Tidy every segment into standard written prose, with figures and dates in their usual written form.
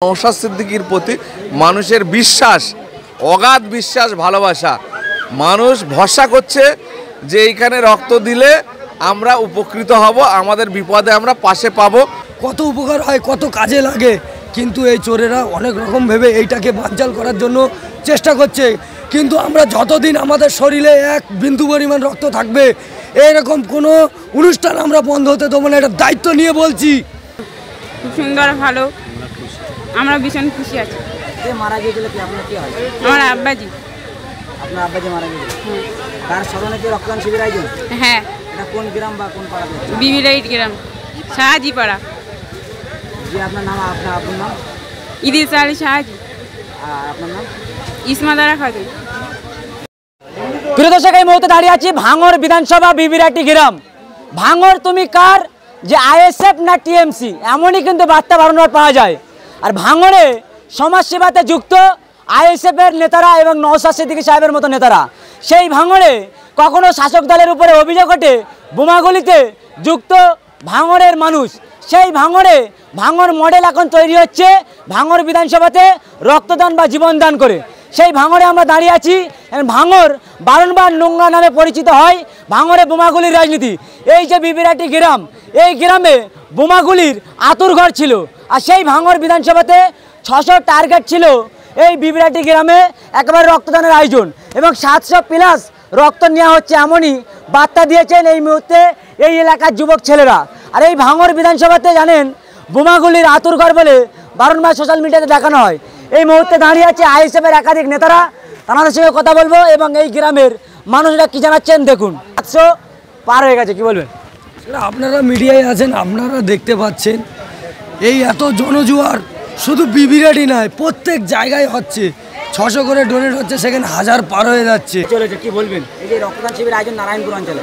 নওশাদ সিদ্দিকীর প্রতি মানুষের বিশ্বাস, অগাধ বিশ্বাস, ভালোবাসা। মানুষ ভরসা করছে যে এইখানে রক্ত দিলে আমরা উপকৃত হব, আমাদের বিপদে আমরা পাশে পাবো। কত উপকার হয়, কত কাজে লাগে, কিন্তু এই চোরেরা অনেক রকম ভেবে এইটাকে বানচাল করার জন্য চেষ্টা করছে। কিন্তু আমরা যতদিন আমাদের শরীরে এক বিন্দু পরিমাণ রক্ত থাকবে এরকম কোনো অনুষ্ঠান আমরা বন্ধ হতে দেবো না, এটা দায়িত্ব নিয়ে বলছি। খুব সুন্দর, ভালো, আমরা ভীষণ খুশি আছি। মারা গিয়েছিল কি আপনার কি হয়? আমার আব্বাজি। আপনার আব্বাজি মারা গিয়েছিল, তার স্মরণে কি রক্তদান শিবির আয়োজন? হ্যাঁ। এটা কোন গ্রাম বা কোন পাড়া? বিবিরাইট গ্রাম, শাহাজি পাড়া। জি, আপনার নাম? আপনার নাম? ইদিস আলী শাহাজি। আপনার নাম? ইসমাদারা খাতুন। প্রিয় দর্শক, এই মুহূর্তে দাঁড়িয়ে আছি ভাঙড় বিধানসভা বিবিরাটি গ্রাম। ভাঙড় তুমি কার, যে আইএসএফ না টিএমসি, এমনই কিন্তু বার্তা বারংবার পাওয়া যায়। আর ভাঙড়ে সমাজসেবাতে যুক্ত আইএসএফের নেতারা এবং নওশাদ সিদ্দিকী সাহেবের মতো নেতারা, সেই ভাঙড়ে কখনো শাসক দলের উপরে অভিযোগ ওঠে বোমাগুলিতে যুক্ত ভাঙড়ের মানুষ। সেই ভাঙড়ে ভাঙড় মডেল এখন তৈরি হচ্ছে ভাঙড় বিধানসভাতে রক্তদান বা জীবনদান করে। সেই ভাঙড়ে আমরা দাঁড়িয়ে আছি। ভাঙড় বারংবার নোংরা নামে পরিচিত হয়, ভাঙড়ে বোমাগুলির রাজনীতি। এই যে বিবিরাটি গ্রাম, এই গ্রামে বোমাগুলির আতুরঘর ছিল। আর সেই ভাঙড় বিধানসভাতে 600 টার্গেট ছিল এই বিবিরাটি গ্রামে একেবারে রক্তদানের আয়োজন, এবং 700 প্লাস রক্ত নেওয়া হচ্ছে এমনই বার্তা দিয়েছেন এই মুহূর্তে এই এলাকার যুবক ছেলেরা। আর এই ভাঙড় বিধানসভাতে জানেন বোমাগুলির আতুরঘর বলে বারংবার সোশ্যাল মিডিয়াতে দেখানো হয়। এই মুহূর্তে দাঁড়িয়ে আছে আইএসএফের একাধিক নেতারা, তাদের সঙ্গে কথা বলবো এবং এই গ্রামের মানুষরা কি জানাচ্ছেন দেখুন। 700 পার হয়ে গেছে, কি বলবেন? আপনারা মিডিয়ায় আছেন, আপনারা দেখতে পাচ্ছেন এই এত জনজোয়ার শুধু বিবিরাটি নয়, প্রত্যেক জায়গায় হচ্ছে। 600 করে ডোনেট হচ্ছে, সেখানে 1000 পার হয়ে যাচ্ছে। চলেছে, কি বলবেন এই যে রক্তদান শিবির আয়োজন নারায়ণপুর অঞ্চলে?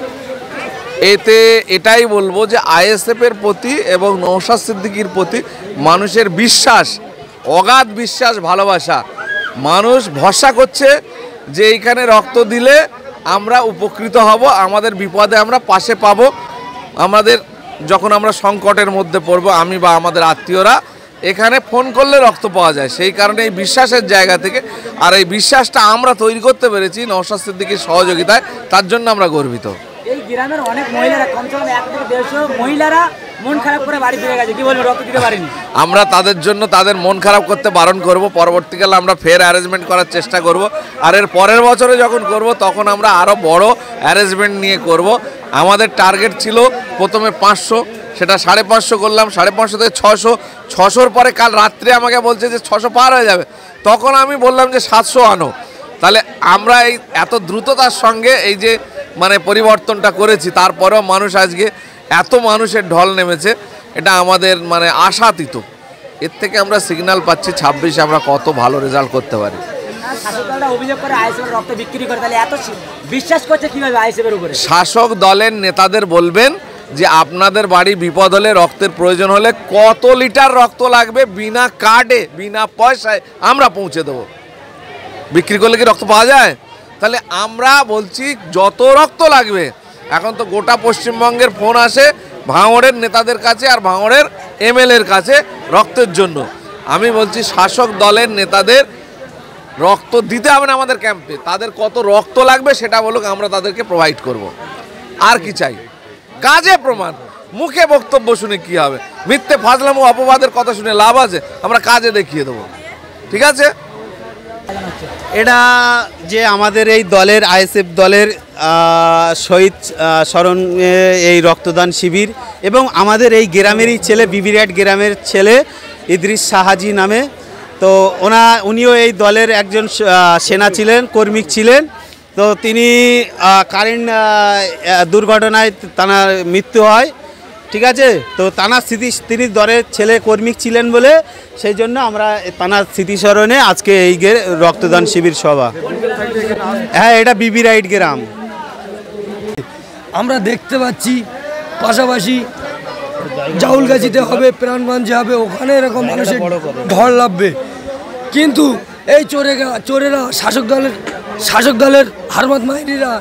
এতে এটাই বলবো যে আইএসএফের প্রতি এবং নওশাদ সিদ্দিকীর প্রতি মানুষের বিশ্বাস, অগাধ বিশ্বাস, ভালোবাসা। মানুষ ভরসা করছে যে এইখানে রক্ত দিলে আমরা উপকৃত হব, আমাদের বিপদে আমরা পাশে পাবো। আমাদের যখন আমরা সংকটের মধ্যে পড়বো, আমি বা আমাদের আত্মীয়রা এখানে ফোন করলে রক্ত পাওয়া যায়। সেই কারণে এই বিশ্বাসের জায়গা থেকে, আর এই বিশ্বাসটা আমরা তৈরি করতে পেরেছি নওশাদ সিদ্দিকীর সহযোগিতায়, তার জন্য আমরা গর্বিত। এই গ্রামের অনেক মহিলারা, কমসে কম 1 থেকে 150 মহিলারা মন খারাপ করে বাড়ি ফিরে গেছে, কি বলবো, রক্ত দিতে পারেনি। আমরা তাদের জন্য তাদের মন খারাপ করতে বারণ করব। পরবর্তীকালে আমরা ফের অ্যারেঞ্জমেন্ট করার চেষ্টা করব। আর এর পরের বছরে যখন করব তখন আমরা আরও বড় অ্যারেঞ্জমেন্ট নিয়ে করব। আমাদের টার্গেট ছিল প্রথমে 500, সেটা 550 করলাম, 550 থেকে 600, 600-র পরে কাল রাত্রে আমাকে বলছে যে 600 পার হয়ে যাবে। তখন আমি বললাম যে 700 আনো। তাহলে আমরা এই এত দ্রুততার সঙ্গে এই যে পরিবর্তনটা করেছি, তারপরেও মানুষ আজকে এত মানুষের ঢল নেমেছে, এটা আমাদের আশাতীত। এর থেকে আমরা সিগন্যাল পাচ্ছি 26 আমরা কত ভালো রেজাল্ট করতে পারি। শাসক দলটা অভিযোগ করে আইএসএফ রক্ত বিক্রি করে, তাহলে এত বিশ্বাস করছে কিভাবে আইএসএফের উপরে? শাসক দলের নেতাদের বলবেন যে আপনাদের বাড়ি বিপদ হলে, রক্তের প্রয়োজন হলে কত লিটার রক্ত লাগবে, বিনা কার্ডে বিনা পয়সায় আমরা পৌঁছে দেবো। বিক্রি করলে কি রক্ত পাওয়া যায়? তাহলে আমরা বলছি যত রক্ত লাগবে। এখন তো গোটা পশ্চিমবঙ্গের ফোন আসে ভাঙড়ের নেতাদের কাছে আর ভাঙড়ের এমএলএর কাছে রক্তের জন্য। আমি বলছি শাসক দলের নেতাদের রক্ত দিতে হবে না আমাদের ক্যাম্পে, তাদের কত রক্ত লাগবে সেটা বলুক, আমরা তাদেরকে প্রোভাইড করব। আর কি চাই? কাজে প্রমাণ, মুখে বক্তব্য শুনে কি হবে? মিথ্যে ফাজলামো অপবাদের কথা শুনে লাভ আছে? আমরা কাজে দেখিয়ে দেবো। ঠিক আছে? এটা যে আমাদের এই দলের আইএসএফ দলের শহীদ স্মরণে এই রক্তদান শিবির, এবং আমাদের এই গ্রামেরই ছেলে, বিবিরাট গ্রামের ছেলে ইদ্রিস শাহাজি নামে। তো উনিও এই দলের একজন সেনা ছিলেন, কর্মী ছিলেন। তো তিনি কারেন্ট দুর্ঘটনায় তার মৃত্যু হয়। ঠিক আছে? তো তানার তিনি দলের ছেলে কর্মী ছিলেন বলে সেই জন্য আমরা তানার স্মৃতিস্মরণে আজকে এই রক্তদান শিবির সভা। হ্যাঁ, এটা বিবিরাইট গ্রাম। আমরা দেখতে পাচ্ছি পাশাপাশি জাউলগাছিতে হবে, প্রাণগঞ্জে হবে, ওখানে এরকম মানুষের ঢল লাগবে। কিন্তু এই চোরেরা শাসক দলের হারমাত মাইরিরা,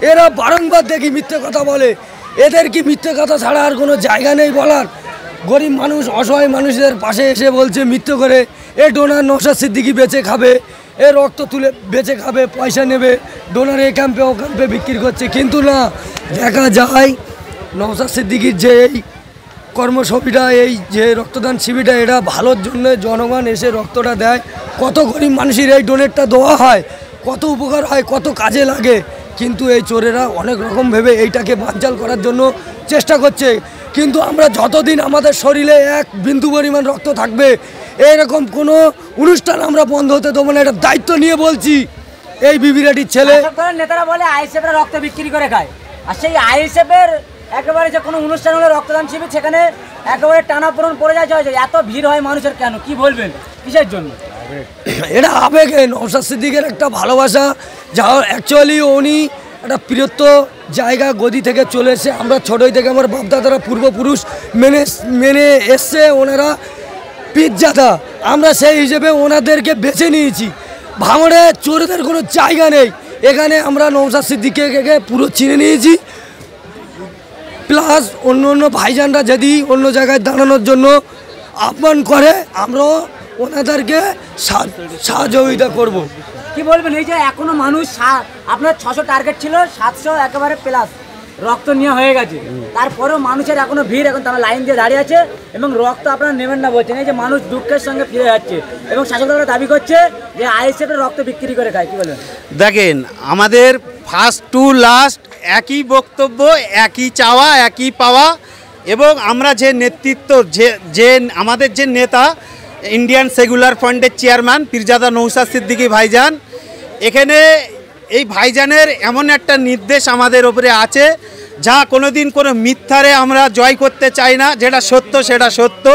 এরা বারংবার দেখি মিথ্যে কথা বলে। এদের কি মিথ্যে কথা ছাড়া আর কোনো জায়গা নেই বলার? গরিব মানুষ, অসহায় মানুষদের পাশে এসে বলছে মিথ্যে করে এ ডোনার নওশাদ সিদ্দিকী বেচে খাবে, এ রক্ত তুলে বেচে খাবে, পয়সা নেবে, ডোনার এ ক্যাম্পে ও ক্যাম্পে বিক্রি করছে। কিন্তু না, দেখা যায় নওশাদ সিদ্দিকীর যে এই কর্মসূচিটা, এই যে রক্তদান শিবিরটা, এটা ভালোর জন্য জনগণ এসে রক্তটা দেয়। কত গরিব মানুষের এই ডোনেটটা দেওয়া হয়, কত উপকার হয়, কত কাজে লাগে। কিন্তু এই চোরেরা অনেক রকম ভেবে এইটাকে বানচাল করার জন্য চেষ্টা করছে। কিন্তু আমরা যতদিন আমাদের শরীরে এক বিন্দু পরিমাণ রক্ত থাকবে, এইরকম কোনো অনুষ্ঠান আমরা বন্ধ হতে দেবো না। এটা দায়িত্ব নিয়ে বলছি। এই বিবিরাটির ছেলে নেতারা বলে আইএসএফরা রক্ত বিক্রি করে খায়, আর সেই আইএসএফের একেবারে যে কোনো অনুষ্ঠান হলে রক্তদান শিবির, সেখানে একেবারে টানাপোড়েন পড়ে যায়। এত ভিড় হয় মানুষের কেন, কি বলবেন, কিসের জন্য? এটা আবেগে নওশাদ সিদ্দিকের একটা ভালোবাসা, যা অ্যাকচুয়ালি উনি একটা প্রিয়ত্ব জায়গা গদি থেকে চলে এসে, আমরা ছোটোই থেকে আমার বাপদাদারা পূর্বপুরুষ মেনে এসছে, ওনারা পিজ্জাদা, আমরা সেই হিসেবে ওনাদেরকে বেছে নিয়েছি। ভাঙড়ে চোরেদের কোনো জায়গা নেই, এখানে আমরা নওশাদ সিদ্দিকীকে পুরো চিনে নিয়েছি। প্লাস অন্য অন্য ভাইজানরা যদি অন্য জায়গায় দাঁড়ানোর জন্য আহ্বান করে, আমরাও ওনাদেরকে সহযোগিতা করব। কি বলবেন, এই যে এখনো মানুষ, আপনার 600 টার্গেট ছিল, 700 একেবারে প্লাস রক্ত নেওয়া হয়ে গেছে, তারপরেও মানুষের এখনো ভিড়, এখন তারা লাইন দিয়ে দাঁড়িয়ে আছে এবং রক্ত আপনারা নেবেন না বলছেন। এই যে মানুষ দুঃখের সঙ্গে ফিরে যাচ্ছে এবং শাসক দলরা দাবি করছে যে আইএসএফের রক্ত বিক্রি করে খায়, কি বলবেন? দেখেন, আমাদের ফার্স্ট টু লাস্ট একই বক্তব্য, একই চাওয়া, একই পাওয়া। এবং আমরা যে নেতৃত্ব, যে আমাদের যে নেতা, ইন্ডিয়ান সেকুলার ফ্রন্টের চেয়ারম্যান পীরজাদা নওশাদ সিদ্দিকী ভাইজান, এখানে এই ভাইজানের এমন একটা নির্দেশ আমাদের ওপরে আছে, যা কোনোদিন কোনো মিথ্যারে আমরা জয় করতে চাই না। যেটা সত্য সেটা সত্য,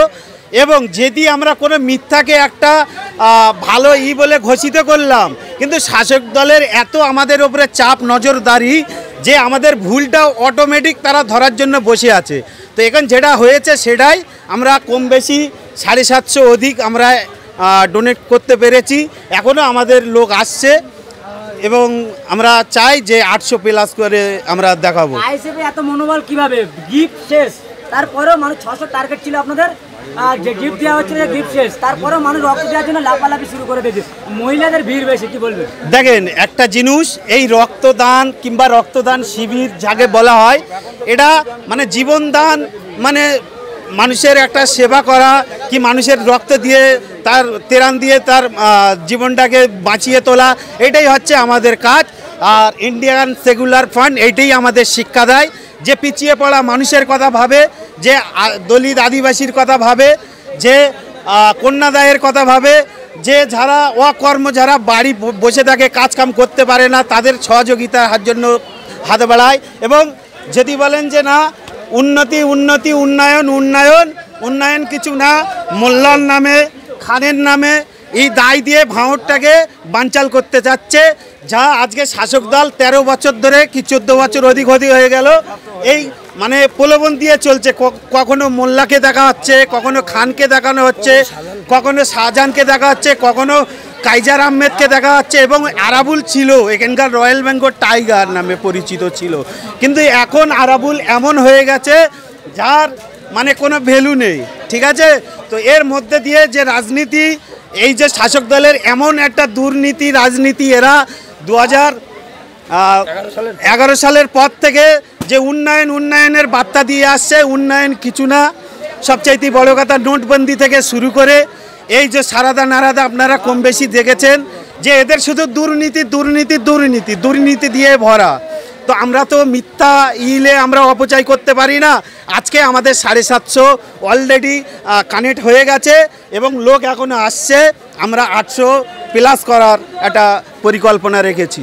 এবং যদি আমরা কোনো মিথ্যাকে একটা ভালো বলে ঘোষিত করলাম, কিন্তু শাসক দলের এত আমাদের ওপরে চাপ, নজরদারি, যে আমাদের ভুলটাও অটোমেটিক তারা ধরার জন্য বসে আছে। তো এখন যেটা হয়েছে সেটাই আমরা কম বেশি 750 অধিক আমরা ডোনেট করতে পেরেছি। এখনও আমাদের লোক আসছে এবং আমরা চাই যে 800 প্লাস করে আমরা দেখাবো। আইএসএফ এত মনোবল কিভাবে? গিফট শেষ, তারপরেও মানুষ 600 টার্গেট ছিল আপনাদের, যে গিফট দেওয়া হচ্ছিল, গিফট শেষ, তারপরেও মানুষ রক্ত দেওয়ার জন্য লাফালাফি শুরু করে দিয়েছে। মহিলাদের ভিড় বেশি, কি বলবেন? দেখেন, একটা জিনিস, এই রক্তদান কিংবা রক্তদান শিবির যাকে বলা হয়, এটা মানে জীবনদান, মানে মানুষের একটা সেবা করা, কি মানুষের রক্ত দিয়ে, তার তেরান দিয়ে তার জীবনটাকে বাঁচিয়ে তোলা, এটাই হচ্ছে আমাদের কাজ। আর ইন্ডিয়ান সেকুলার ফ্রন্ট এইটাই আমাদের শিক্ষা দেয়, যে পিছিয়ে পড়া মানুষের কথা ভাবে, যে দলিত আদিবাসীর কথা ভাবে, যে কন্যাদায়ের কথা ভাবে, যে যারা অকর্ম, যারা বাড়ি বসে থাকে, কাজকাম করতে পারে না, তাদের সহযোগিতার জন্য হাত বাড়ায়। এবং যদি বলেন যে না, উন্নতি উন্নতি, উন্নয়ন উন্নয়ন, উন্নয়ন কিছু না, মোল্লার নামে, খানের নামে এই দায় দিয়ে ভাঙড়টাকে বানচাল করতে যাচ্ছে। যা আজকে শাসক দল 13 বছর ধরে, কি 14 বছর অধিক হয়ে গেল, এই মানে প্রলোভন দিয়ে চলছে। কখনো মোল্লাকে দেখা হচ্ছে, কখনো খানকে দেখানো হচ্ছে, কখনো শাহজাহানকে দেখা হচ্ছে, কখনো কাইজার আহমেদকে দেখা যাচ্ছে। এবং আরাবুল ছিল এখানকার রয়্যাল বেঙ্গল টাইগার নামে পরিচিত ছিল, কিন্তু এখন আরাবুল এমন হয়ে গেছে যার মানে কোনো ভ্যালু নেই। ঠিক আছে, তো এর মধ্যে দিয়ে যে রাজনীতি, এই যে শাসক দলের এমন একটা দুর্নীতি রাজনীতি, এরা 2011 সালের পর থেকে যে উন্নয়নের বার্তা দিয়ে আসছে, উন্নয়ন কিছু না। সবচাইতে বড় কথা, নোটবন্দি থেকে শুরু করে এই যে সারাদা নারাদা আপনারা কম বেশি দেখেছেন, যে এদের শুধু দুর্নীতি দুর্নীতি দুর্নীতি দুর্নীতি দিয়ে ভরা। তো আমরা তো মিথ্যা আমরা অপচয় করতে পারি না। আজকে আমাদের 750 অলরেডি কানেক্ট হয়ে গেছে এবং লোক এখনো আসছে। আমরা 800 প্লাস করার একটা পরিকল্পনা রেখেছি।